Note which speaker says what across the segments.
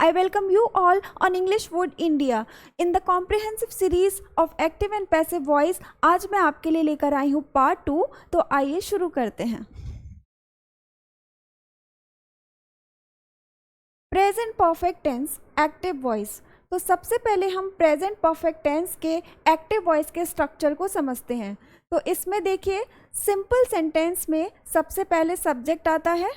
Speaker 1: I welcome you all on English Word India in the comprehensive series of active and passive voice. आज मैं आपके लिए लेकर आई हूँ पार्ट 2, तो आइए शुरू करते हैं। Present perfect tense active voice. तो सबसे पहले हम प्रेजेंट परफेक्ट टेंस के एक्टिव वॉइस के स्ट्रक्चर को समझते हैं। तो इसमें देखिए, सिंपल सेंटेंस में सबसे पहले सब्जेक्ट आता है,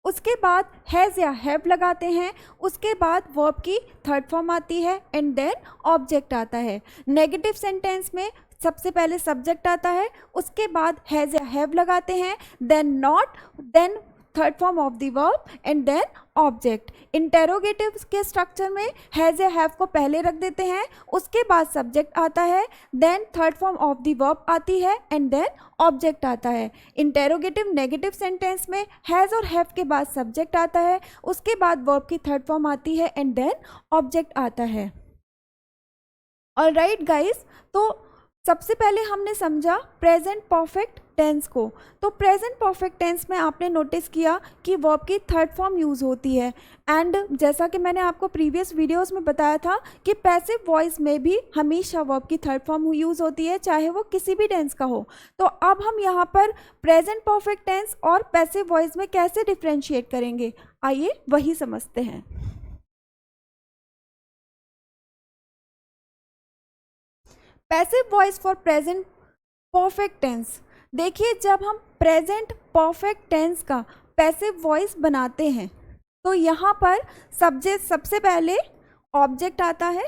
Speaker 1: उसके बाद हैज़ या हैव लगाते हैं, उसके बाद वर्ब की थर्ड फॉर्म आती है एंड देन ऑब्जेक्ट आता है। नेगेटिव सेंटेंस में सबसे पहले सब्जेक्ट आता है, उसके बाद हैज़ या हैव लगाते हैं, then not, then third form of the verb and then object. Interrogative के स्ट्रक्चर में हैज़ या हैव को पहले रख देते हैं, उसके बाद सब्जेक्ट आता है, then third form of the verb आती है एंड देन ऑब्जेक्ट आता है। इंटेरोगेटिव नेगेटिव सेंटेंस में हैज़ और हैव के बाद सब्जेक्ट आता है, उसके बाद वर्ब की थर्ड फॉर्म आती है एंड देन ऑब्जेक्ट आता है। ऑलराइट गाइस, तो सबसे पहले हमने समझा प्रेजेंट परफेक्ट टेंस को। तो प्रेजेंट परफेक्ट टेंस में आपने नोटिस किया कि वर्ब की थर्ड फॉर्म यूज़ होती है, एंड जैसा कि मैंने आपको प्रीवियस वीडियोस में बताया था कि पैसिव वॉइस में भी हमेशा वर्ब की थर्ड फॉर्म यूज़ होती है, चाहे वो किसी भी टेंस का हो। तो अब हम यहाँ पर प्रेजेंट परफेक्ट टेंस और पैसिव वॉइस में कैसे डिफ्रेंशिएट करेंगे, आइए वही समझते हैं। Passive voice for present perfect tense. देखिए, जब हम प्रेजेंट परफेक्ट टेंस का पैसिव वॉइस बनाते हैं तो यहाँ पर सब्जेक्ट सबसे पहले ऑब्जेक्ट आता है।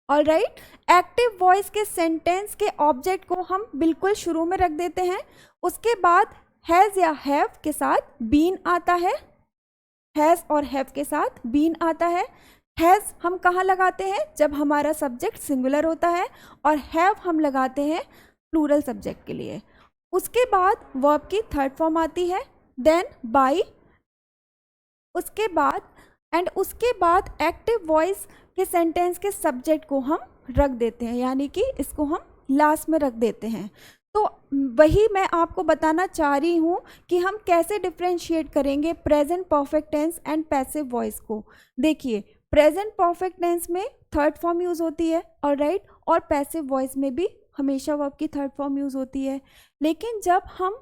Speaker 1: ऑलराइट, एक्टिव वॉइस के सेंटेंस के ऑब्जेक्ट को हम बिल्कुल शुरू में रख देते हैं, उसके बाद हैज़ या हैव के साथ बीन आता है, हैज़ और हैव के साथ बीन आता है। हैज़ हम कहाँ लगाते हैं, जब हमारा सब्जेक्ट सिंगुलर होता है, और हैव हम लगाते हैं प्लूरल सब्जेक्ट के लिए। उसके बाद वर्ब की थर्ड फॉर्म आती है, देन बाय, उसके बाद एक्टिव वॉइस के सेंटेंस के सब्जेक्ट को हम रख देते हैं, यानी कि इसको हम लास्ट में रख देते हैं। तो वही मैं आपको बताना चाह रही हूँ कि हम कैसे डिफ्रेंशिएट करेंगे present perfect tense and passive voice को। देखिए, प्रेजेंट परफेक्ट टेंस में थर्ड फॉर्म यूज़ होती है, ऑलराइट, और पैसिव वॉइस में भी हमेशा वर्ब की थर्ड फॉर्म यूज़ होती है। लेकिन जब हम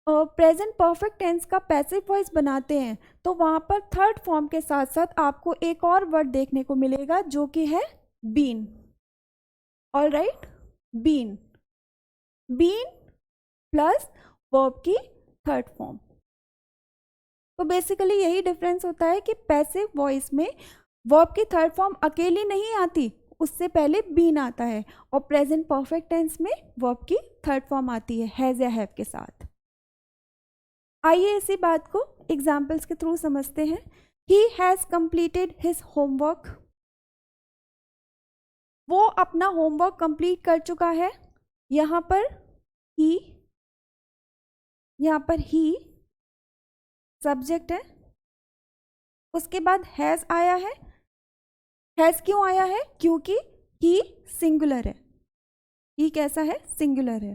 Speaker 1: प्रेजेंट परफेक्ट टेंस का पैसिव वॉइस बनाते हैं तो वहाँ पर थर्ड फॉर्म के साथ साथ आपको एक और वर्ड देखने को मिलेगा जो कि है been. Alright, been, been plus verb की थर्ड फॉर्म। तो बेसिकली यही डिफरेंस होता है कि पैसिव वॉइस में वर्ब की थर्ड फॉर्म अकेली नहीं आती, उससे पहले बीन आता है, और प्रेजेंट परफेक्ट टेंस में वर्ब की थर्ड फॉर्म आती है हैज़ या हैव के साथ। आइए इसी बात को एग्जाम्पल्स के थ्रू समझते हैं। He has completed his homework. वो अपना होमवर्क कंप्लीट कर चुका है। यहाँ पर ही सब्जेक्ट है, उसके बाद हैज़ आया है। हैज़ क्यों आया है, क्योंकि ही सिंगुलर है। ही कैसा है, सिंगुलर है,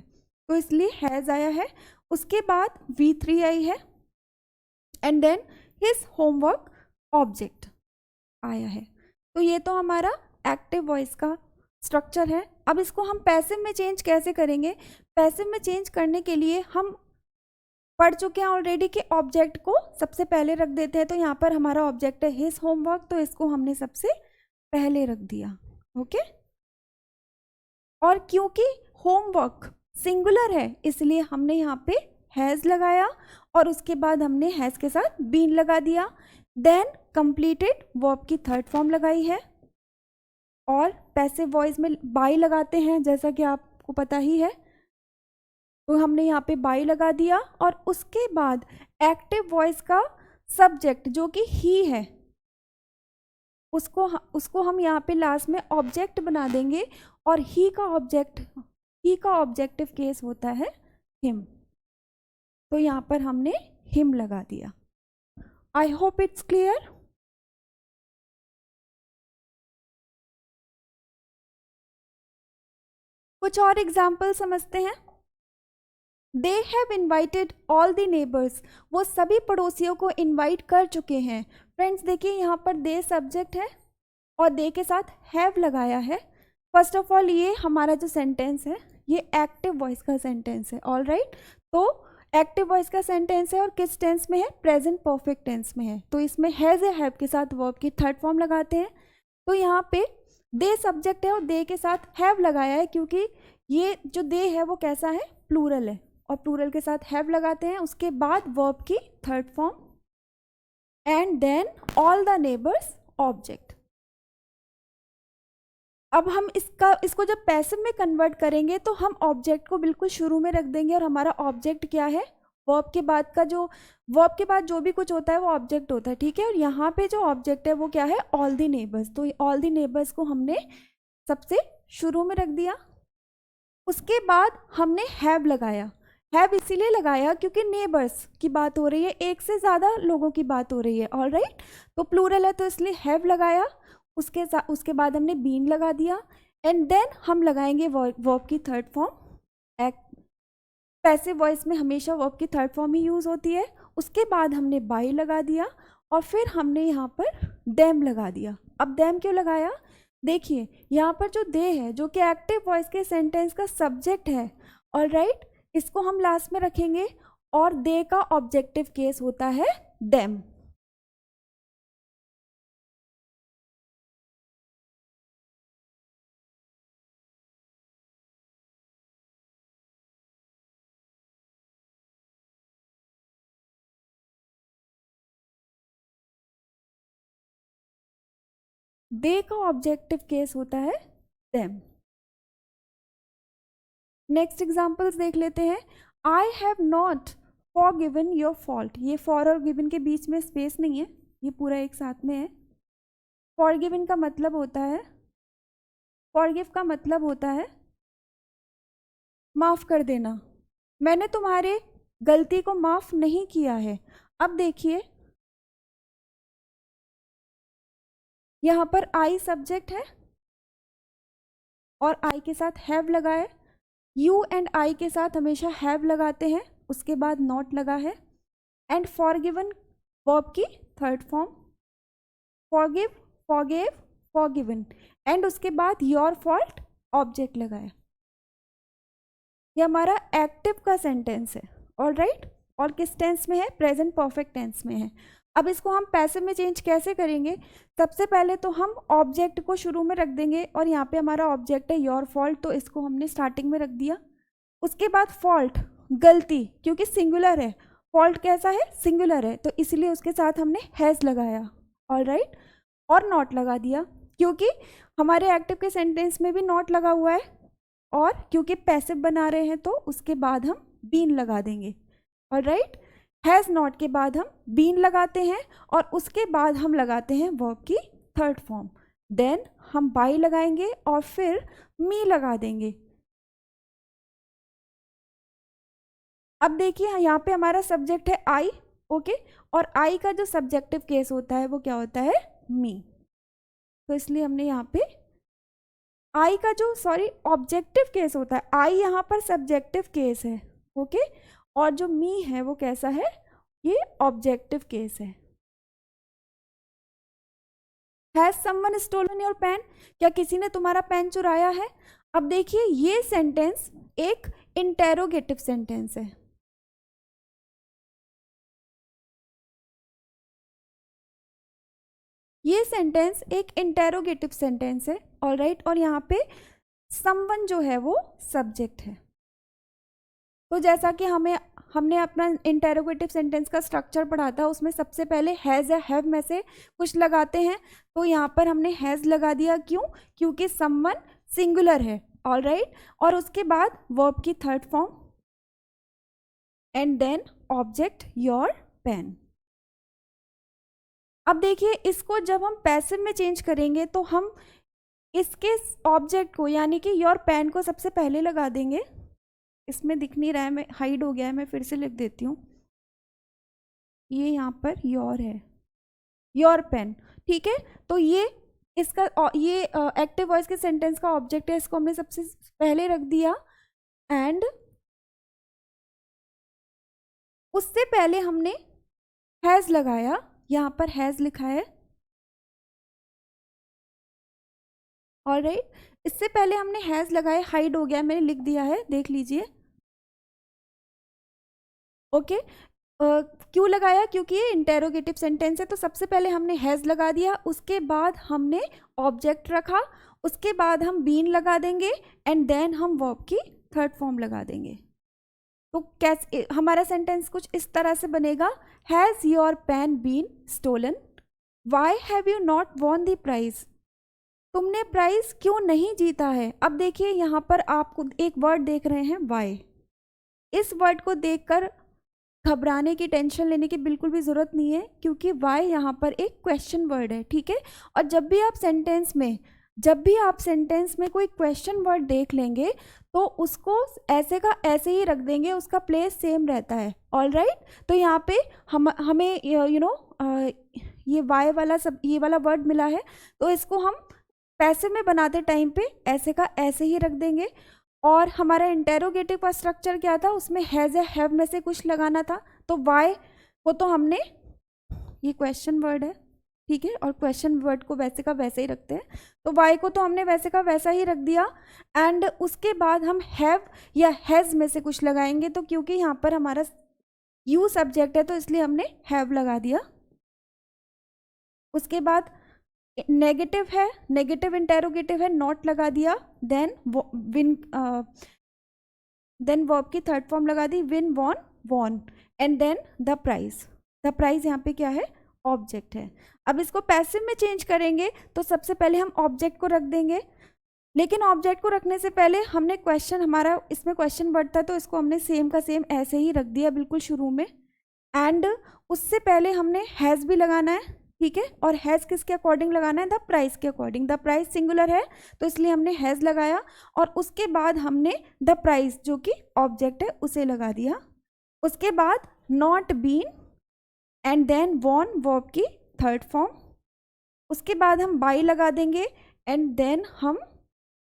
Speaker 1: तो इसलिए हैज़ आया है। उसके बाद V3 आई है and then his homework object आया है। तो ये तो हमारा एक्टिव वॉइस का स्ट्रक्चर है। अब इसको हम पैसिव में चेंज कैसे करेंगे। पैसिव में चेंज करने के लिए हम पढ़ चुके हैं ऑलरेडी कि ऑब्जेक्ट को सबसे पहले रख देते हैं। तो यहाँ पर हमारा ऑब्जेक्ट है हिज होमवर्क, तो इसको हमने सबसे पहले रख दिया। ओके, और क्योंकि होमवर्क सिंगुलर है इसलिए हमने यहाँ पे हैज़ लगाया, और उसके बाद हमने हैज़ के साथ बीन लगा दिया। देन कंप्लीटेड वर्ब की थर्ड फॉर्म लगाई है, और पैसिव वॉइस में बाय लगाते हैं जैसा कि आपको पता ही है, तो हमने यहाँ पे बाय लगा दिया। और उसके बाद एक्टिव वॉइस का सब्जेक्ट जो कि ही है उसको हम यहाँ पे लास्ट में ऑब्जेक्ट बना देंगे, और ही का ऑब्जेक्टिव केस होता है हिम, तो यहाँ पर हमने हिम लगा दिया। आई होप इट्स क्लियर। कुछ और एग्जाम्पल समझते हैं। They have invited all the neighbours, वो सभी पड़ोसियों को इन्वाइट कर चुके हैं। फ्रेंड्स देखिए यहाँ पर दे सब्जेक्ट है और दे के साथ हैव लगाया है। फर्स्ट ऑफ ऑल ये हमारा जो सेंटेंस है ये एक्टिव वॉइस का सेंटेंस है। ऑल राइट, तो एक्टिव वॉइस का सेंटेंस है और किस टेंस में है? प्रेजेंट परफेक्ट टेंस में है। तो इसमें हैज़ या हैव के साथ वर्ब की थर्ड फॉर्म लगाते हैं। तो यहाँ पे दे सब्जेक्ट है और दे के साथ हैव लगाया है क्योंकि ये जो दे है वो कैसा है? प्लूरल है, और प्लूरल के साथ हैव लगाते हैं। उसके बाद वर्ब की third form and then all the neighbours object. अब हम इसको जब पैसिव में कन्वर्ट करेंगे तो हम ऑब्जेक्ट को बिल्कुल शुरू में रख देंगे और हमारा ऑब्जेक्ट क्या है? वर्ब के बाद जो भी कुछ होता है वो ऑब्जेक्ट होता है, ठीक है। और यहाँ पे जो ऑब्जेक्ट है वो क्या है? All the neighbours. तो ऑल द नेबर्स को हमने सबसे शुरू में रख दिया। उसके बाद हमने हैव लगाया। हैव इसीलिए लगाया क्योंकि नेबर्स की बात हो रही है, एक से ज़्यादा लोगों की बात हो रही है। ऑल राइट, तो प्लूरल है तो इसलिए हैव लगाया। उसके बाद हमने बीन लगा दिया एंड देन हम लगाएंगे वर्ब की थर्ड फॉर्म। पैसिव वॉइस में हमेशा वर्ब की थर्ड फॉर्म ही यूज़ होती है। उसके बाद हमने बाई लगा दिया और फिर हमने यहाँ पर देम लगा दिया। अब देम क्यों लगाया? देखिए यहाँ पर जो दे है जो कि एक्टिव वॉइस के सेंटेंस का सब्जेक्ट है, ऑल राइट, इसको हम लास्ट में रखेंगे और दे का ऑब्जेक्टिव केस होता है देम। दे का ऑब्जेक्टिव केस होता है देम। नेक्स्ट एग्जाम्पल्स देख लेते हैं। I have not forgiven your fault. ये फॉर और गिवन के बीच में स्पेस नहीं है, ये पूरा एक साथ में है। फॉरगिवन का मतलब होता है, फॉरगिव का मतलब होता है माफ कर देना। मैंने तुम्हारे गलती को माफ नहीं किया है। अब देखिए यहाँ पर आई सब्जेक्ट है और आई के साथ हैव लगा है। यू एंड आई के साथ हमेशा हैव लगाते हैं, उसके बाद नॉट लगा है एंड फॉरगिवन वर्ब की third form. Forgive, forgive, forgiven and उसके बाद योर फॉल्ट ऑब्जेक्ट लगाया। ये हमारा एक्टिव का सेंटेंस है, ऑल राइट, और किस टेंस में है? प्रेजेंट परफेक्ट टेंस में है। अब इसको हम पैसिव में चेंज कैसे करेंगे? सबसे पहले तो हम ऑब्जेक्ट को शुरू में रख देंगे और यहाँ पे हमारा ऑब्जेक्ट है योर फॉल्ट, तो इसको हमने स्टार्टिंग में रख दिया। उसके बाद फॉल्ट, गलती, क्योंकि सिंगुलर है, फॉल्ट कैसा है? सिंगुलर है, तो इसलिए उसके साथ हमने हैज़ लगाया, ऑल राइट, और नॉट लगा दिया क्योंकि हमारे एक्टिव के सेंटेंस में भी नॉट लगा हुआ है और क्योंकि पैसिव बना रहे हैं तो उसके बाद हम बीन लगा देंगे, ऑल राइट। हैज़ नॉट के बाद हम बीन लगाते हैं और उसके बाद हम लगाते हैं वर्ब की थर्ड फॉर्म। देन हम बाई लगाएंगे और फिर मी लगा देंगे। अब देखिए यहाँ पे हमारा सब्जेक्ट है आई, ओके, और आई का जो सब्जेक्टिव केस होता है वो क्या होता है? मी। तो इसलिए हमने यहाँ पे आई का जो ऑब्जेक्टिव केस होता है, आई यहाँ पर सब्जेक्टिव केस है, ओके, और जो मी है वो कैसा है? ये ऑब्जेक्टिव केस है। Has someone stolen your pen? क्या किसी ने तुम्हारा पेन चुराया है? अब देखिए ये सेंटेंस एक इंटेरोगेटिव सेंटेंस है। ये सेंटेंस एक इंटेरोगेटिव सेंटेंस है, ऑल राइट, और यहाँ पे समवन जो है वो सब्जेक्ट है। तो जैसा कि हमने अपना इंटेरोगेटिव सेंटेंस का स्ट्रक्चर पढ़ा था, उसमें सबसे पहले हैज़ या हैव में से कुछ लगाते हैं, तो यहाँ पर हमने हैज़ लगा दिया। क्यों? क्योंकि समवन सिंगुलर है, ऑल राइट, और उसके बाद वर्ब की third form and then object your pen. अब देखिए इसको जब हम पैसिव में चेंज करेंगे तो हम इसके ऑब्जेक्ट को यानी कि योर पेन को सबसे पहले लगा देंगे। इसमें दिख नहीं रहा है, मैं हाइड हो गया है, मैं फिर से लिख देती हूँ। ये यहाँ पर योर है, योर पेन, ठीक है। तो ये एक्टिव वॉइस के सेंटेंस का ऑब्जेक्ट है, इसको हमने सबसे पहले रख दिया एंड उससे पहले हमने हैज़ लगाया, यहाँ पर हैज़ लिखा है, ऑलराइट। इससे पहले हमने हैज़ लगाया, हाइड हो गया, मैंने लिख दिया है, देख लीजिए। ओके, क्यों लगाया? क्योंकि ये इंटेरोगेटिव सेंटेंस है, तो सबसे पहले हमने हैज़ लगा दिया, उसके बाद हमने ऑब्जेक्ट रखा, उसके बाद हम बीन लगा देंगे एंड देन हम वर्ब की थर्ड फॉर्म लगा देंगे। तो कैसे हमारा सेंटेंस कुछ इस तरह से बनेगा, has your pen been stolen, why have you not won the prize, तुमने प्राइज क्यों नहीं जीता है। अब देखिए यहाँ पर आपको एक वर्ड देख रहे हैं वाई, इस वर्ड को देखकर घबराने की, टेंशन लेने की बिल्कुल भी ज़रूरत नहीं है, क्योंकि वाई यहाँ पर एक क्वेश्चन वर्ड है, ठीक है। और जब भी आप सेंटेंस में कोई क्वेश्चन वर्ड देख लेंगे तो उसको ऐसे का ऐसे ही रख देंगे, उसका प्लेस सेम रहता है, ऑलराइट। तो यहाँ पे हमें ये वाई वाला ये वाला वर्ड मिला है, तो इसको हम पैसिव में बनाते टाइम पे ऐसे का ऐसे ही रख देंगे। और हमारा इंटेरोगेटिव का स्ट्रक्चर क्या था, उसमें हैज़ या हैव में से कुछ लगाना था, तो वाई को तो हमने, ये क्वेश्चन वर्ड है, ठीक है, और क्वेश्चन वर्ड को वैसे का वैसे ही रखते हैं, तो वाई को तो हमने वैसे का वैसा ही रख दिया। एंड उसके बाद हम हैव या हैज़ में से कुछ लगाएंगे, तो क्योंकि यहाँ पर हमारा यू सब्जेक्ट है तो इसलिए हमने हैव लगा दिया। उसके बाद नेगेटिव है, नेगेटिव इंटेरोगेटिव है, नॉट लगा दिया, देन वर्ब की थर्ड फॉर्म लगा दी, win won won, and then the prize. The prize यहाँ पे क्या है, ऑब्जेक्ट है। अब इसको पैसिव में चेंज करेंगे तो सबसे पहले हम ऑब्जेक्ट को रख देंगे, लेकिन ऑब्जेक्ट को रखने से पहले हमने क्वेश्चन, हमारा इसमें क्वेश्चन वर्ड था तो इसको हमने सेम का सेम ऐसे ही रख दिया बिल्कुल शुरू में। एंड उससे पहले हमने हैज़ भी लगाना है, ठीक है, और हैज़ किसके अकॉर्डिंग लगाना है, द प्राइस के अकॉर्डिंग। द प्राइस सिंगुलर है तो इसलिए हमने हैज़ लगाया, और उसके बाद हमने द प्राइस जो कि ऑब्जेक्ट है उसे लगा दिया। उसके बाद not been and then won verb की थर्ड फॉर्म। उसके बाद हम बाई लगा देंगे एंड देन हम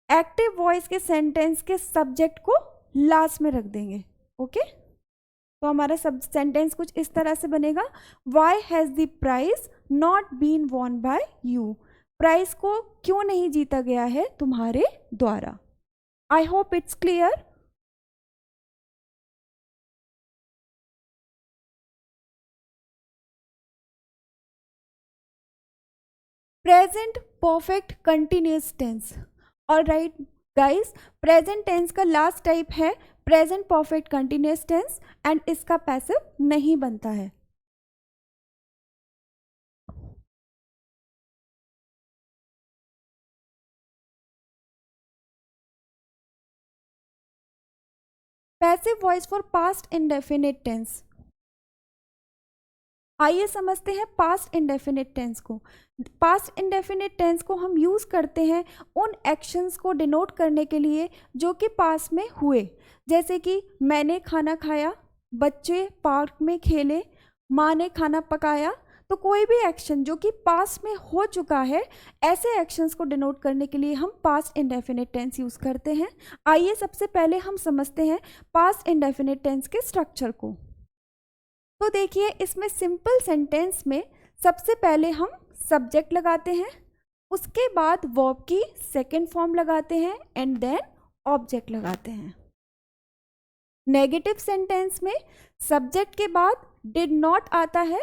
Speaker 1: एक्टिव वॉइस के सेंटेंस के सब्जेक्ट को लास्ट में रख देंगे। ओके, तो हमारा सब सेंटेंस कुछ इस तरह से बनेगा, why has the prize not been won by you, prize को क्यों नहीं जीता गया है तुम्हारे द्वारा। I hope it's clear. Present perfect continuous tense, alright guys, present tense का लास्ट टाइप है present perfect continuous tense, and इसका पैसिव नहीं बनता है। Passive voice for past indefinite tense, आइए समझते हैं पास्ट इंडेफिनिट टेंस को। पास्ट इंडेफिनिट टेंस को हम यूज़ करते हैं उन एक्शंस को डिनोट करने के लिए जो कि पास्ट में हुए, जैसे कि मैंने खाना खाया, बच्चे पार्क में खेले, माँ ने खाना पकाया। तो कोई भी एक्शन जो कि पास्ट में हो चुका है, ऐसे एक्शंस को डिनोट करने के लिए हम पास्ट इंडेफिनिट टेंस यूज़ करते हैं। आइए सबसे पहले हम समझते हैं पास्ट इंडेफिनिट टेंस के स्ट्रक्चर को। तो देखिए, इसमें सिंपल सेंटेंस में सबसे पहले हम सब्जेक्ट लगाते हैं, उसके बाद वर्ब की सेकेंड फॉर्म लगाते हैं एंड देन ऑब्जेक्ट लगाते हैं। नेगेटिव सेंटेंस में सब्जेक्ट के बाद डिड नॉट आता है,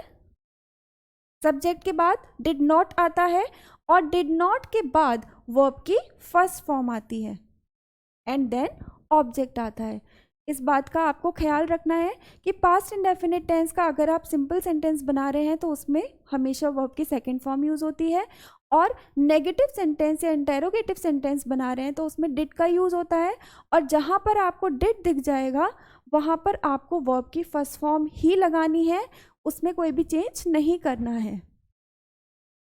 Speaker 1: सब्जेक्ट के बाद डिड नॉट आता है, और डिड नॉट के बाद वर्ब की फर्स्ट फॉर्म आती है एंड देन ऑब्जेक्ट आता है। इस बात का आपको ख्याल रखना है कि पास्ट इंडेफिनिट टेंस का अगर आप सिंपल सेंटेंस बना रहे हैं तो उसमें हमेशा वर्ब की सेकंड फॉर्म यूज़ होती है, और नेगेटिव सेंटेंस या इंटेरोगेटिव सेंटेंस बना रहे हैं तो उसमें डिड का यूज़ होता है, और जहाँ पर आपको डिड दिख जाएगा वहाँ पर आपको वर्ब की फर्स्ट फॉर्म ही लगानी है, उसमें कोई भी चेंज नहीं करना है।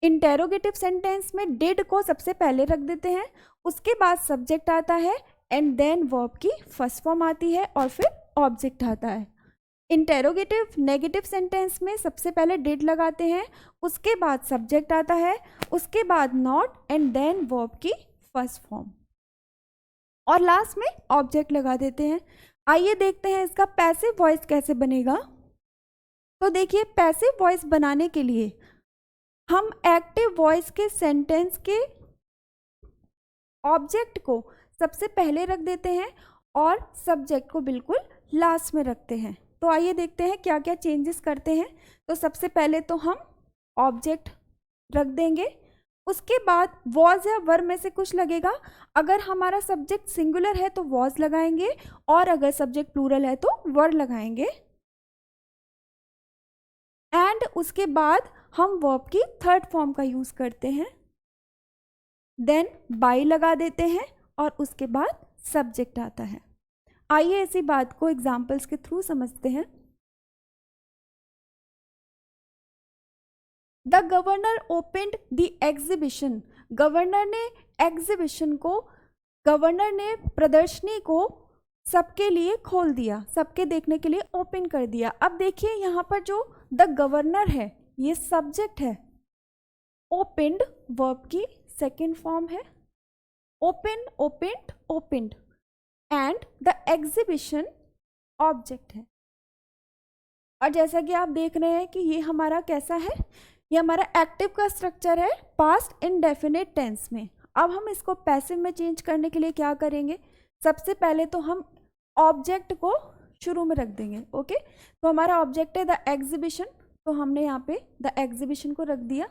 Speaker 1: इंटेरोगेटिव सेंटेंस में डिड को सबसे पहले रख देते हैं, उसके बाद सब्जेक्ट आता है एंड देन वर्ब की फर्स्ट फॉर्म आती है और फिर ऑब्जेक्ट आता है। इंटेरोगेटिव नेगेटिव सेंटेंस में सबसे पहले डिड लगाते हैं, उसके बाद सब्जेक्ट आता है, उसके बाद नॉट एंड देन वर्ब की फर्स्ट फॉर्म, और लास्ट में ऑब्जेक्ट लगा देते हैं। आइए देखते हैं इसका पैसिव वॉइस कैसे बनेगा। तो देखिए पैसिव वॉइस बनाने के लिए हम एक्टिव वॉइस के सेंटेंस के ऑब्जेक्ट को सबसे पहले रख देते हैं और सब्जेक्ट को बिल्कुल लास्ट में रखते हैं। तो आइए देखते हैं क्या क्या चेंजेस करते हैं। तो सबसे पहले तो हम ऑब्जेक्ट रख देंगे, उसके बाद वॉज या वर में से कुछ लगेगा। अगर हमारा सब्जेक्ट सिंगुलर है तो वॉज लगाएंगे और अगर सब्जेक्ट प्लूरल है तो वर लगाएंगे। एंड उसके बाद हम वर्ब की थर्ड फॉर्म का यूज करते हैं, देन बाई लगा देते हैं और उसके बाद सब्जेक्ट आता है। आइए इसी बात को एग्जाम्पल्स के थ्रू समझते हैं। The governor opened the exhibition. Governor ने प्रदर्शनी को सबके लिए खोल दिया, सबके देखने के लिए ओपन कर दिया। अब देखिए यहाँ पर जो द गवर्नर है ये सब्जेक्ट है, ओपेंड वर्ब की सेकेंड फॉर्म है, open, opened, opened, and the exhibition object है। और जैसा कि आप देख रहे हैं कि ये हमारा कैसा है, ये हमारा एक्टिव का स्ट्रक्चर है पास्ट इंडेफिनिट टेंस में। अब हम इसको पैसिव में चेंज करने के लिए क्या करेंगे, सबसे पहले तो हम ऑब्जेक्ट को शुरू में रख देंगे। ओके, तो हमारा ऑब्जेक्ट है द एग्जीबिशन, तो हमने यहाँ पे द एग्जीबिशन को रख दिया।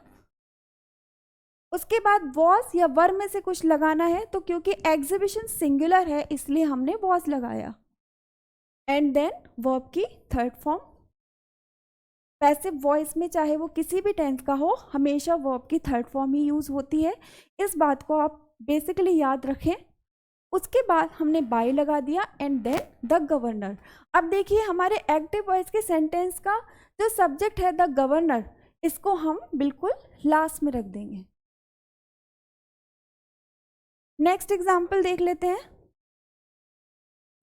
Speaker 1: उसके बाद वॉज या वर में से कुछ लगाना है, तो क्योंकि एग्जीबिशन सिंगुलर है इसलिए हमने वॉज लगाया। एंड देन वर्ब की थर्ड फॉर्म। पैसिव वॉइस में चाहे वो किसी भी टेंस का हो, हमेशा वर्ब की थर्ड फॉर्म ही यूज होती है। इस बात को आप बेसिकली याद रखें। उसके बाद हमने बाय लगा दिया एंड देन द गवर्नर। अब देखिए हमारे एक्टिव वॉइस के सेंटेंस का जो सब्जेक्ट है द गवर्नर, इसको हम बिल्कुल लास्ट में रख देंगे। नेक्स्ट एग्जाम्पल देख लेते हैं।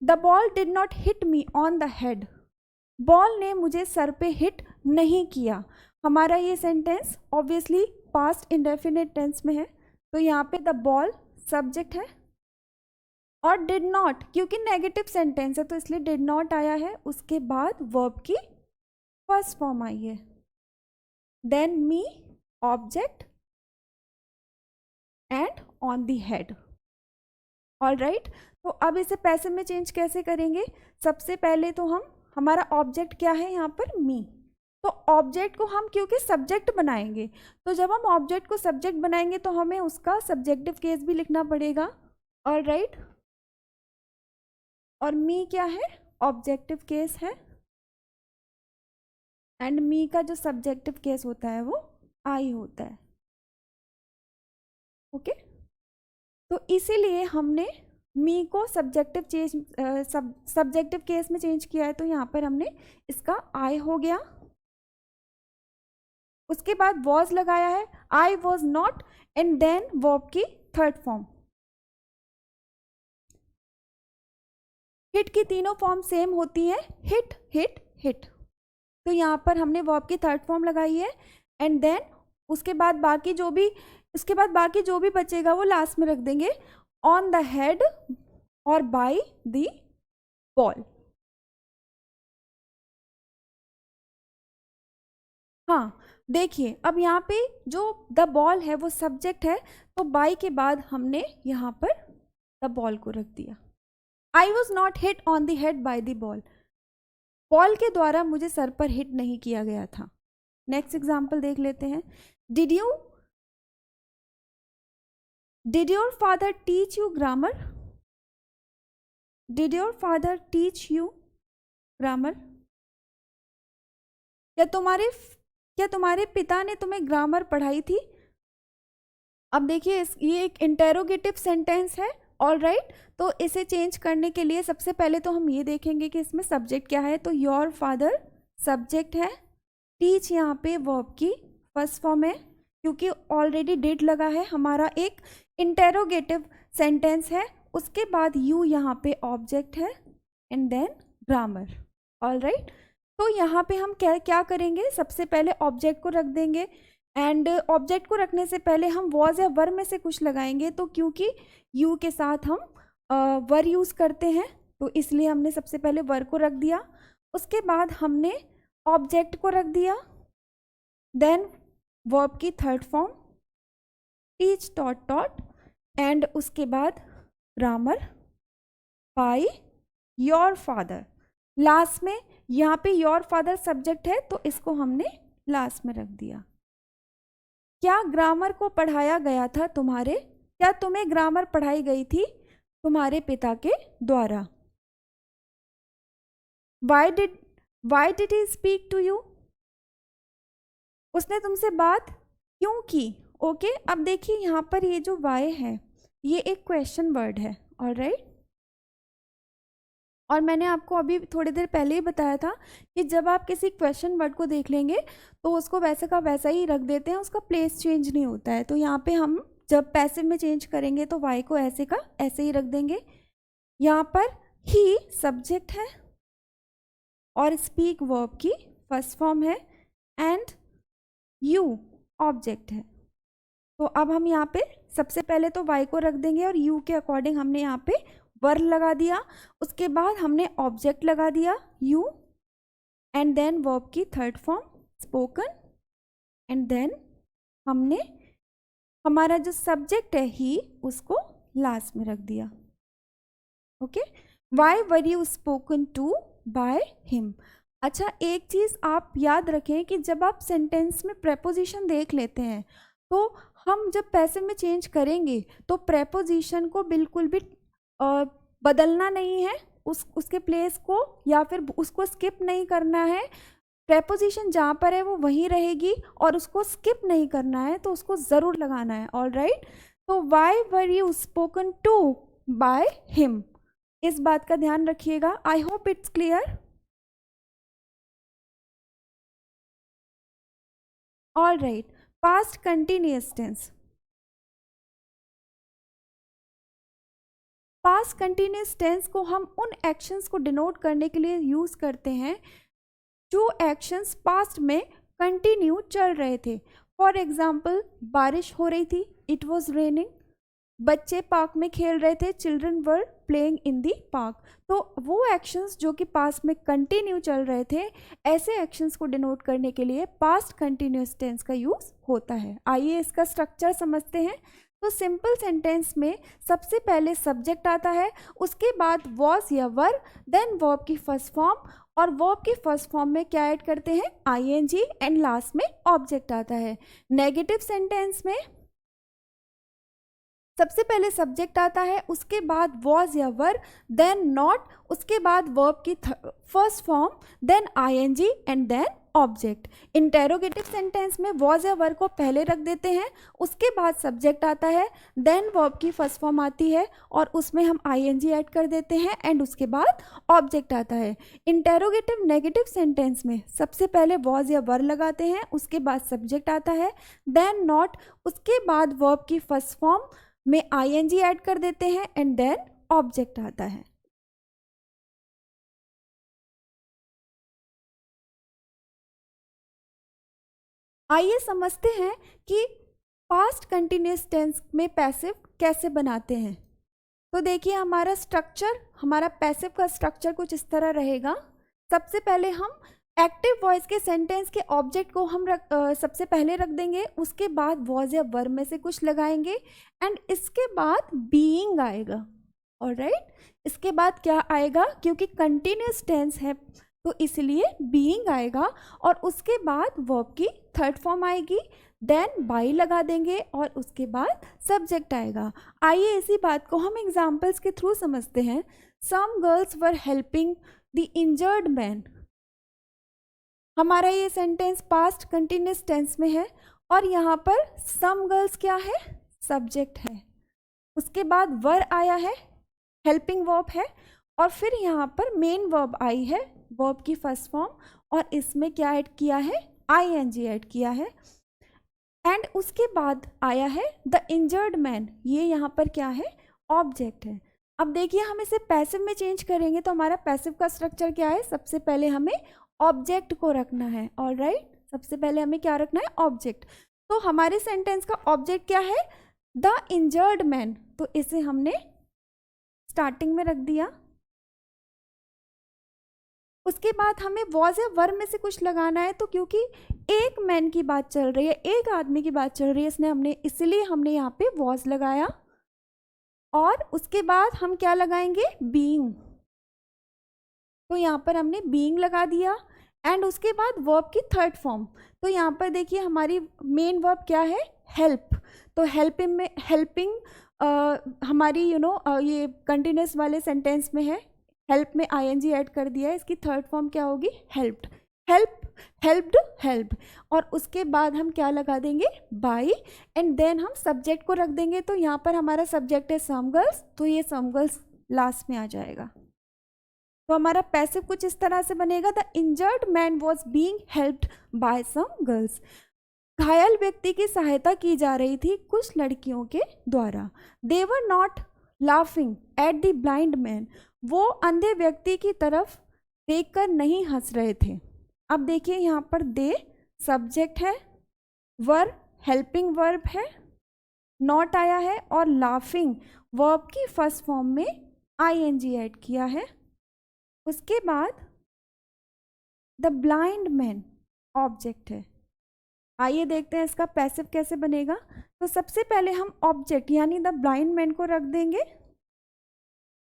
Speaker 1: The ball did not hit me on the head. Ball ने मुझे सर पे हिट नहीं किया। हमारा ये sentence obviously past indefinite tense में है, तो यहाँ पे द बॉल सब्जेक्ट है और डिड नॉट क्योंकि नेगेटिव सेंटेंस है तो इसलिए डिड नॉट आया है। उसके बाद वर्ब की फर्स्ट फॉर्म आई है, than me object and on the head. Alright, तो अब इसे पैसिव में चेंज कैसे करेंगे। सबसे पहले तो हमारा ऑब्जेक्ट क्या है यहाँ पर, मी। तो ऑब्जेक्ट को हम क्योंकि सब्जेक्ट बनाएंगे, तो जब हम ऑब्जेक्ट को सब्जेक्ट बनाएंगे तो हमें उसका सब्जेक्टिव केस भी लिखना पड़ेगा। ऑलराइट, और मी क्या है, ऑब्जेक्टिव केस है, एंड मी का जो सब्जेक्टिव केस होता है वो आई होता है। ओके, तो इसीलिए हमने मी को सब्जेक्टिव केस में चेंज किया है, तो यहाँ पर हमने इसका आई हो गया। उसके बाद वॉज लगाया है, I was not, and then verb की थर्ड फॉर्म। हिट की तीनों फॉर्म सेम होती है, हिट हिट हिट, तो यहाँ पर हमने वर्ब की थर्ड फॉर्म लगाई है। एंड देन उसके बाद बाकी जो भी बचेगा वो लास्ट में रख देंगे, ऑन द हेड और बाय द बॉल। हाँ देखिए, अब यहाँ पे जो द बॉल है वो सब्जेक्ट है, तो बाय के बाद हमने यहाँ पर द बॉल को रख दिया। आई was not hit on the head by the ball. Ball के द्वारा मुझे सर पर हिट नहीं किया गया था। नेक्स्ट एग्जाम्पल देख लेते हैं। Did your father teach you grammar. Did your father teach you grammar. क्या तुम्हारे पिता ने तुम्हें ग्रामर पढ़ाई थी। अब देखिए ये एक इंटेरोगेटिव सेंटेंस है। ऑलराइट, तो इसे चेंज करने के लिए सबसे पहले तो हम ये देखेंगे कि इसमें सब्जेक्ट क्या है, तो योर फादर सब्जेक्ट है, टीच यहाँ पे वर्ब की फर्स्ट फॉर्म है क्योंकि ऑलरेडी डिड लगा है, हमारा एक इंटेरोगेटिव सेंटेंस है। उसके बाद यू यहाँ पे ऑब्जेक्ट है एंड देन ग्रामर। ऑलराइट, तो यहाँ पे हम क्या करेंगे, सबसे पहले ऑब्जेक्ट को रख देंगे एंड ऑब्जेक्ट को रखने से पहले हम वॉज या वर में से कुछ लगाएंगे, तो क्योंकि यू के साथ हम वर यूज़ करते हैं तो इसलिए हमने सबसे पहले वर को रख दिया। उसके बाद हमने ऑब्जेक्ट को रख दिया, देन वर्ब की third form teach taught taught, and उसके बाद grammar by your father. Last में यहाँ पे योर फादर सब्जेक्ट है तो इसको हमने लास्ट में रख दिया। क्या ग्रामर को पढ़ाया गया था तुम्हारे, क्या तुम्हें ग्रामर पढ़ाई गई थी तुम्हारे पिता के द्वारा। Why did he speak to you? उसने तुमसे बात क्यों की। ओके, अब देखिए यहाँ पर ये जो why है ये एक क्वेश्चन वर्ड है, ऑलराइट। और मैंने आपको अभी थोड़ी देर पहले ही बताया था कि जब आप किसी क्वेश्चन वर्ड को देख लेंगे तो उसको वैसे का वैसा ही रख देते हैं, उसका प्लेस चेंज नहीं होता है। तो यहाँ पे हम जब पैसिव में चेंज करेंगे तो वाई को ऐसे का ऐसे ही रख देंगे। यहाँ पर ही सब्जेक्ट है और स्पीक वर्ब की फर्स्ट फॉर्म है एंड यू ऑब्जेक्ट है। तो अब हम यहाँ पे सबसे पहले तो वाई को रख देंगे और यू के अकॉर्डिंग हमने यहाँ पे वर्ब लगा दिया, उसके बाद हमने ऑब्जेक्ट लगा दिया यू, एंड देन वर्ब की third form spoken, and then हमने हमारा जो सब्जेक्ट है ही उसको लास्ट में रख दिया। Okay, why were you spoken to by him. अच्छा, एक चीज़ आप याद रखें कि जब आप सेंटेंस में प्रेपोजिशन देख लेते हैं तो हम जब पैसिव में चेंज करेंगे तो प्रेपोजिशन को बिल्कुल भी बदलना नहीं है, उसके प्लेस को या फिर उसको स्किप नहीं करना है। प्रेपोजिशन जहाँ पर है वो वहीं रहेगी और उसको स्किप नहीं करना है, तो उसको ज़रूर लगाना है, ऑलराइट। तो why were you spoken to by him, इस बात का ध्यान रखिएगा। I hope it's clear. Alright, past continuous tense. Past continuous tense को हम उन एक्शंस को डिनोट करने के लिए यूज़ करते हैं जो एक्शंस पास्ट में कंटिन्यू चल रहे थे। फॉर एग्जाम्पल, बारिश हो रही थी, इट वॉज रेनिंग। बच्चे पार्क में खेल रहे थे, children were playing in the park. तो वो एक्शंस जो कि पास्ट में कंटिन्यू चल रहे थे, ऐसे एक्शंस को डिनोट करने के लिए पास्ट कंटिन्यूअस टेंस का यूज़ होता है। आइए इसका स्ट्रक्चर समझते हैं। तो सिंपल सेंटेंस में सबसे पहले सब्जेक्ट आता है, उसके बाद वॉज या वर, देन वर्ब की फर्स्ट फॉर्म, और वर्ब की फर्स्ट फॉर्म में क्या ऐड करते हैं, आईएनजी, एंड लास्ट में ऑब्जेक्ट आता है। नेगेटिव सेंटेंस में सबसे पहले सब्जेक्ट आता है, उसके बाद वॉज या वर, देन नॉट, उसके बाद वर्ब की first form, then ING and then object. Interrogative sentence में वॉज या वर को पहले रख देते हैं, उसके बाद सब्जेक्ट आता है, देन वर्ब की फर्स्ट फॉर्म आती है और उसमें हम आईएनजी ऐड कर देते हैं एंड उसके बाद ऑब्जेक्ट आता है। इंटेरोगेटिव नेगेटिव सेंटेंस में सबसे पहले वॉज या वर लगाते हैं, उसके बाद सब्जेक्ट आता है, देन नॉट, उसके बाद वर्ब की फर्स्ट फॉर्म में आईएनजी ऐड कर देते हैं एंड देन ऑब्जेक्ट आता है। आइए समझते हैं कि पास्ट कंटिन्यूअस टेंस में पैसिव कैसे बनाते हैं। तो देखिए हमारा स्ट्रक्चर, हमारा पैसिव का स्ट्रक्चर कुछ इस तरह रहेगा। सबसे पहले हम एक्टिव वॉइस के सेंटेंस के ऑब्जेक्ट को हम सबसे पहले रख देंगे, उसके बाद वॉज या वर में से कुछ लगाएंगे एंड इसके बाद बीइंग आएगा। ऑलराइट, इसके बाद क्या आएगा, क्योंकि कंटिन्यूअस टेंस है तो इसलिए बीइंग आएगा और उसके बाद वर्ब की थर्ड फॉर्म आएगी, देन बाई लगा देंगे और उसके बाद सब्जेक्ट आएगा। आइए इसी बात को हम एग्जाम्पल्स के थ्रू समझते हैं। Some girls were helping the injured man. हमारा ये सेंटेंस पास्ट कंटिन्यूअस टेंस में है और यहाँ पर सम गर्ल्स क्या है, सब्जेक्ट है, उसके बाद वर आया है, हेल्पिंग वर्ब है, और फिर यहाँ पर मेन वर्ब आई है, वर्ब की फर्स्ट फॉर्म, और इसमें क्या ऐड किया है, आईएनजी ऐड किया है, एंड उसके बाद आया है द इंजर्ड मैन। ये यहाँ पर क्या है, ऑब्जेक्ट है। अब देखिए हम इसे पैसिव में चेंज करेंगे तो हमारा पैसिव का स्ट्रक्चर क्या है, सबसे पहले हमें ऑब्जेक्ट को रखना है। ऑलराइट, सबसे पहले हमें क्या रखना है, ऑब्जेक्ट। तो हमारे सेंटेंस का ऑब्जेक्ट क्या है, द इंजर्ड मैन, तो इसे हमने स्टार्टिंग में रख दिया। उसके बाद हमें वॉज या वर्ब में से कुछ लगाना है, तो क्योंकि एक मैन की बात चल रही है, एक आदमी की बात चल रही है, इसलिए हमने यहाँ पे वॉज लगाया। और उसके बाद हम क्या लगाएंगे, बीइंग, तो यहाँ पर हमने बीइंग लगा दिया। एंड उसके बाद वर्ब की थर्ड फॉर्म, तो यहाँ पर देखिए हमारी मेन वर्ब क्या है, हेल्प, तो हेल्पिंग हमारी ये कंटिन्यूस वाले सेंटेंस में है, हेल्प में आईएनजी ऐड कर दिया है, इसकी थर्ड फॉर्म क्या होगी, हेल्प्ड, हेल्प्ड, हेल्प्ड। और उसके बाद हम क्या लगा देंगे, बाय, एंड देन हम सब्जेक्ट को रख देंगे। तो यहाँ पर हमारा सब्जेक्ट है सम गर्ल्स, तो ये सम गर्ल्स लास्ट में आ जाएगा। तो हमारा पैसिव कुछ इस तरह से बनेगा, the injured man was being helped by some girls. घायल व्यक्ति की सहायता की जा रही थी कुछ लड़कियों के द्वारा। They were not laughing at the blind man, वो अंधे व्यक्ति की तरफ देखकर नहीं हंस रहे थे। अब देखिए यहाँ पर दे सब्जेक्ट है, वर हेल्पिंग वर्ब है, नॉट आया है, और लाफिंग वर्ब की फर्स्ट फॉर्म में आईएनजी ऐड किया है। उसके बाद द ब्लाइंड मैन ऑब्जेक्ट है। आइए देखते हैं इसका पैसिव कैसे बनेगा। तो सबसे पहले हम ऑब्जेक्ट यानी द ब्लाइंड मैन को रख देंगे।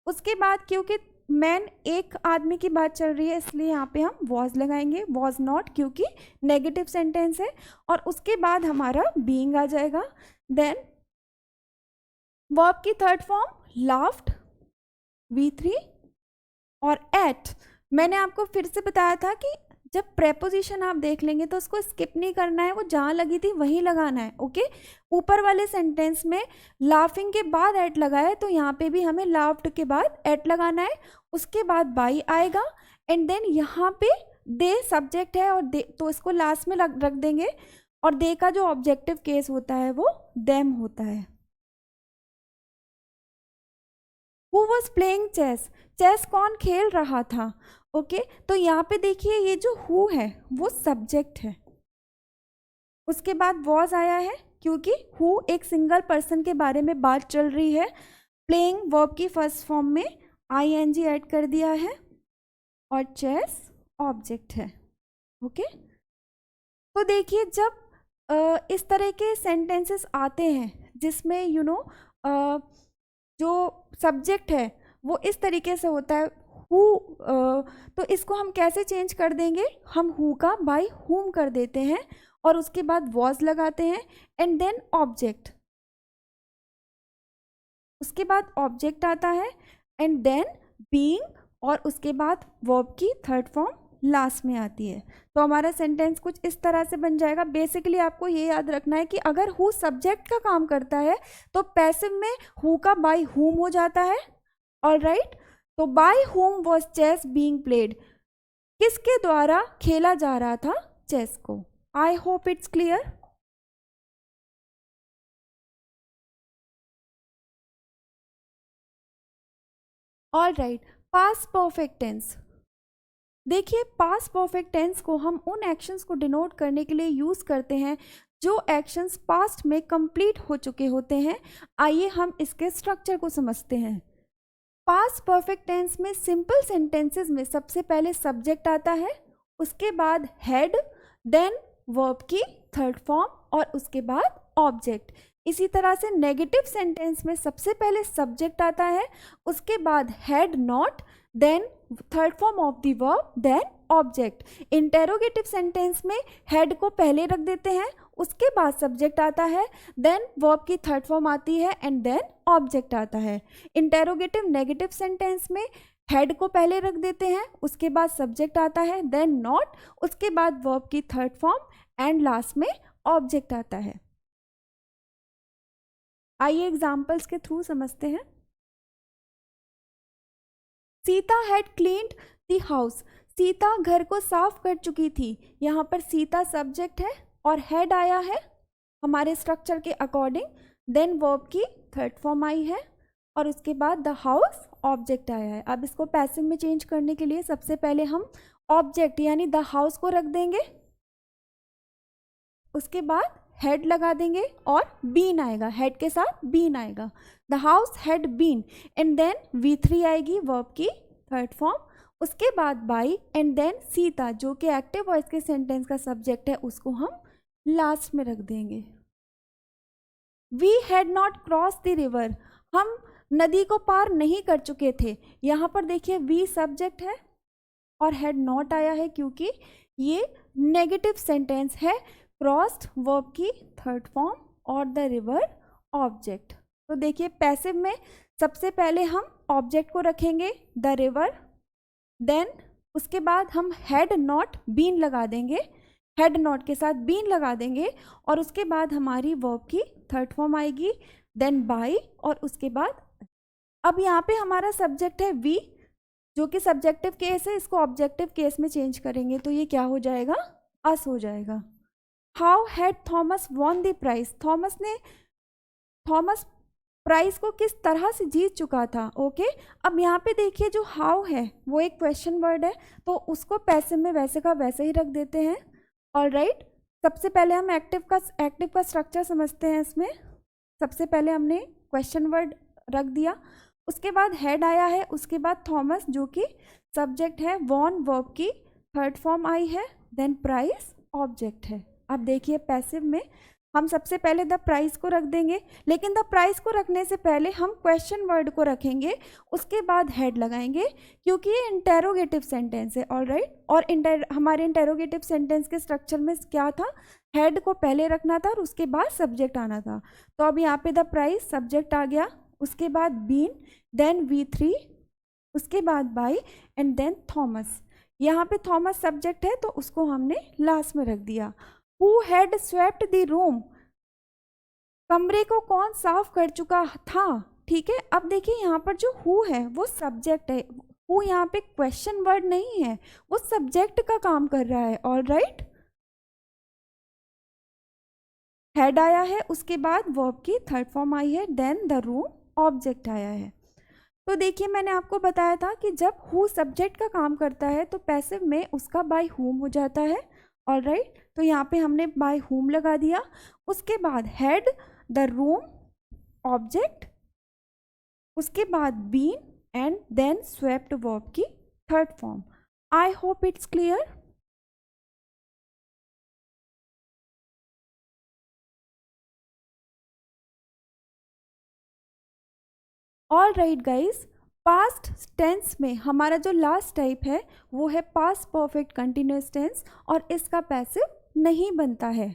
Speaker 1: उसके बाद क्योंकि मैन एक आदमी की बात चल रही है इसलिए यहाँ पे हम वॉज लगाएंगे, वॉज नॉट क्योंकि नेगेटिव सेंटेंस है। और उसके बाद हमारा बीइंग आ जाएगा। देन वर्ब की थर्ड फॉर्म लाफ्ड, V3, और एट, मैंने आपको फिर से बताया था कि जब प्रेपोजिशन आप देख लेंगे तो उसको स्किप नहीं करना है, वो जहाँ लगी थी वहीं लगाना है। ओके, ऊपर वाले सेंटेंस में लाफिंग के बाद एट लगाया है, तो यहाँ पे भी हमें लाफ्ड के बाद एट लगाना है। उसके बाद बाई आएगा, एंड देन यहाँ पे दे सब्जेक्ट है और दे, तो इसको लास्ट में रख देंगे। और दे का जो ऑब्जेक्टिव केस होता है वो देम होता है। Who was playing chess, chess कौन खेल रहा था। ओके, तो यहाँ पे देखिए ये जो हु है वो सब्जेक्ट है। उसके बाद वॉज आया है क्योंकि हु एक सिंगल पर्सन के बारे में बात चल रही है। प्लेइंग वर्ब की फर्स्ट फॉर्म में आईएनजी ऐड कर दिया है, और चेस ऑब्जेक्ट है। ओके, तो देखिए जब इस तरह के सेंटेंसेस आते हैं जिसमें जो सब्जेक्ट है वो इस तरीके से होता है हु, तो इसको हम कैसे चेंज कर देंगे, हम हु का बाय हुम कर देते हैं और उसके बाद वॉज लगाते हैं, एंड देन ऑब्जेक्ट, उसके बाद ऑब्जेक्ट आता है, एंड देन बीइंग, और उसके बाद वर्ब की थर्ड फॉर्म लास्ट में आती है। तो हमारा सेंटेंस कुछ इस तरह से बन जाएगा। बेसिकली आपको ये याद रखना है कि अगर हु सब्जेक्ट का काम करता है तो पैसिव में हु का बाय हुम हो जाता है। ऑलराइट, तो by whom was chess being played, किसके द्वारा खेला जा रहा था चेस को। I hope it's clear. Alright, past perfect tense. देखिए पास्ट परफेक्ट टेंस को हम उन एक्शंस को डिनोट करने के लिए यूज़ करते हैं जो एक्शंस पास्ट में कंप्लीट हो चुके होते हैं। आइए हम इसके स्ट्रक्चर को समझते हैं। पास्ट परफेक्ट टेंस में सिंपल सेंटेंसेस में सबसे पहले सब्जेक्ट आता है, उसके बाद हेड, देन वर्ब की थर्ड फॉर्म, और उसके बाद ऑब्जेक्ट। इसी तरह से नेगेटिव सेंटेंस में सबसे पहले सब्जेक्ट आता है, उसके बाद had not, then third form of the verb, then object. Interrogative sentence में हेड को पहले रख देते हैं, उसके बाद सब्जेक्ट आता है, देन वर्ब की थर्ड फॉर्म आती है, एंड देन ऑब्जेक्ट आता है। इंटेरोगेटिव नेगेटिव सेंटेंस में हेड को पहले रख देते हैं, उसके बाद सब्जेक्ट आता है, देन नॉट, उसके बाद वर्ब की थर्ड फॉर्म, एंड लास्ट में ऑब्जेक्ट आता है। आइए एग्जाम्पल्स के थ्रू समझते हैं। Sita had cleaned the house, Sita घर को साफ कर चुकी थी। यहाँ पर सीता सब्जेक्ट है और हेड आया है हमारे स्ट्रक्चर के अकॉर्डिंग, देन वर्ब की थर्ड फॉर्म आई है, और उसके बाद द हाउस ऑब्जेक्ट आया है। अब इसको पैसिव में चेंज करने के लिए सबसे पहले हम ऑब्जेक्ट यानी द हाउस को रख देंगे, उसके बाद हेड लगा देंगे और बीन आएगा, हेड के साथ बीन आएगा, the house had been, and then V3 आएगी वर्ब की थर्ड फॉर्म, उसके बाद बाई एंड देन सीता, जो कि एक्टिव वॉइस के सेंटेंस का सब्जेक्ट है, उसको हम लास्ट में रख देंगे। We had not cross the river, हम नदी को पार नहीं कर चुके थे। यहाँ पर देखिए वी सब्जेक्ट है और हैड नॉट आया है क्योंकि ये नेगेटिव सेंटेंस है, क्रॉस्ड वर्ब की थर्ड फॉर्म और द रिवर ऑब्जेक्ट। तो देखिए पैसिव में सबसे पहले हम ऑब्जेक्ट को रखेंगे द रिवर, देन उसके बाद हम हैड नॉट बीन लगा देंगे, हैड नॉट के साथ बीन लगा देंगे और उसके बाद हमारी वर्ब की थर्ड फॉर्म आएगी, देन बाय और उसके बाद। अब यहाँ पे हमारा सब्जेक्ट है वी, जो कि सब्जेक्टिव केस है, इसको ऑब्जेक्टिव केस में चेंज करेंगे तो ये क्या हो जाएगा, अस हो जाएगा। How had Thomas won the prize, Thomas prize को किस तरह से जीत चुका था। ओके अब यहाँ पे देखिए जो हाउ है वो एक क्वेश्चन वर्ड है, तो उसको पैसिव में वैसे का वैसे ही रख देते हैं। ऑलराइट, सबसे पहले हम एक्टिव का स्ट्रक्चर समझते हैं। इसमें सबसे पहले हमने क्वेश्चन वर्ड रख दिया, उसके बाद हेड आया है, उसके बाद थॉमस जो कि सब्जेक्ट है, वॉन वर्ब की थर्ड फॉर्म आई है, देन प्राइस ऑब्जेक्ट है। अब देखिए पैसिव में हम सबसे पहले द प्राइस को रख देंगे, लेकिन द प्राइस को रखने से पहले हम क्वेश्चन वर्ड को रखेंगे, उसके बाद हेड लगाएंगे क्योंकि ये इंटेरोगेटिव सेंटेंस है। ऑलराइट, और हमारे इंटेरोगेटिव सेंटेंस के स्ट्रक्चर में क्या था, हेड को पहले रखना था और उसके बाद सब्जेक्ट आना था। तो अब यहाँ पे द प्राइस सब्जेक्ट आ गया, उसके बाद बीन, देन V3, उसके बाद बाय एंड देन थॉमस। यहाँ पे थॉमस सब्जेक्ट है तो उसको हमने लास्ट में रख दिया। Who had swept the room, कमरे को कौन साफ कर चुका था। ठीक है, अब देखिए यहाँ पर जो हु है वो सब्जेक्ट है, हु यहाँ पे क्वेश्चन वर्ड नहीं है, वो सब्जेक्ट का काम कर रहा है। ऑलराइट, हेड आया है, उसके बाद वर्ब की थर्ड फॉर्म आई है, देन द रूम ऑब्जेक्ट आया है। तो देखिए मैंने आपको बताया था कि जब हु सब्जेक्ट का काम करता है तो पैसिव में उसका बाय हुम हो जाता है। ऑलराइट, तो यहाँ पे हमने बाय हुम लगा दिया, उसके बाद हेड, द रूम ऑब्जेक्ट, उसके बाद been and then swept verb की third form. I hope it's clear. Alright guys, past tense में हमारा जो लास्ट टाइप है वो है पास्ट परफेक्ट कंटिन्यूअस टेंस और इसका पैसिव नहीं बनता है।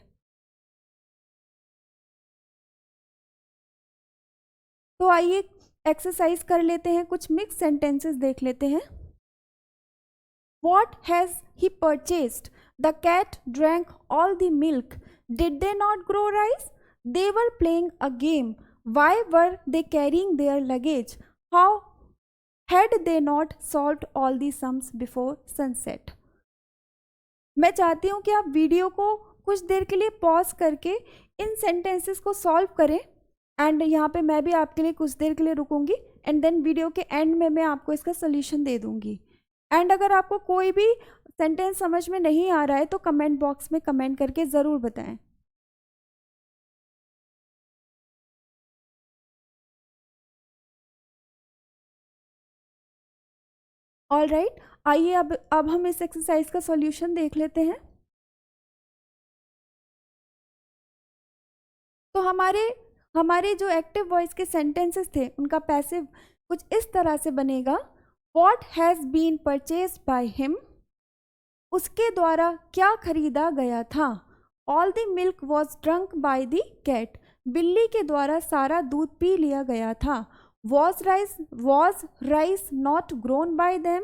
Speaker 1: तो आइए एक्सरसाइज कर लेते हैं, कुछ मिक्स सेंटेंसेस देख लेते हैं। What has he purchased? The cat drank all the milk. Did they not grow rice? They were playing a game. Why were they carrying their luggage? How had they not solved all the sums before sunset? मैं चाहती हूँ कि आप video को कुछ देर के लिए pause करके इन सेंटेंसेस को सॉल्व करें एंड यहाँ पे मैं भी आपके लिए कुछ देर के लिए रुकूंगी एंड देन वीडियो के एंड में मैं आपको इसका सोल्यूशन दे दूंगी। एंड अगर आपको कोई भी सेंटेंस समझ में नहीं आ रहा है तो कमेंट बॉक्स में कमेंट करके ज़रूर बताएं। ऑलराइट, आइए अब हम इस एक्सरसाइज का सॉल्यूशन देख लेते हैं। तो हमारे जो एक्टिव वॉइस के सेंटेंसेस थे उनका पैसिव कुछ इस तरह से बनेगा। What has been purchased by him? उसके द्वारा क्या खरीदा गया था। All the milk was drunk by the cat. बिल्ली के द्वारा सारा दूध पी लिया गया था। Was rice not grown by them?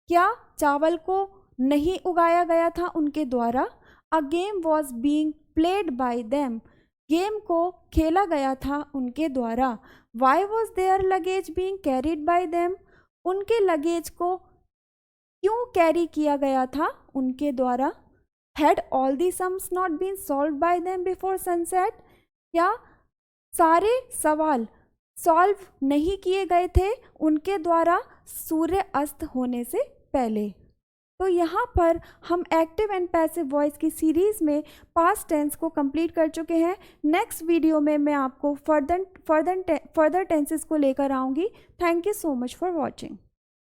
Speaker 1: क्या चावल को नहीं उगाया गया था उनके द्वारा। A game was being played by them. Game को खेला गया था उनके द्वारा। Why was their luggage being carried by them? उनके लगेज को क्यों कैरी किया गया था उनके द्वारा। Had all the sums not been solved by them before sunset? क्या सारे सवाल सॉल्व नहीं किए गए थे उनके द्वारा सूर्य अस्त होने से पहले। तो यहाँ पर हम एक्टिव एंड पैसिव वॉइस की सीरीज़ में पास्ट टेंस को कंप्लीट कर चुके हैं। नेक्स्ट वीडियो में मैं आपको फर्दर टेंसेस को लेकर आऊँगी। Thank you so much for watching.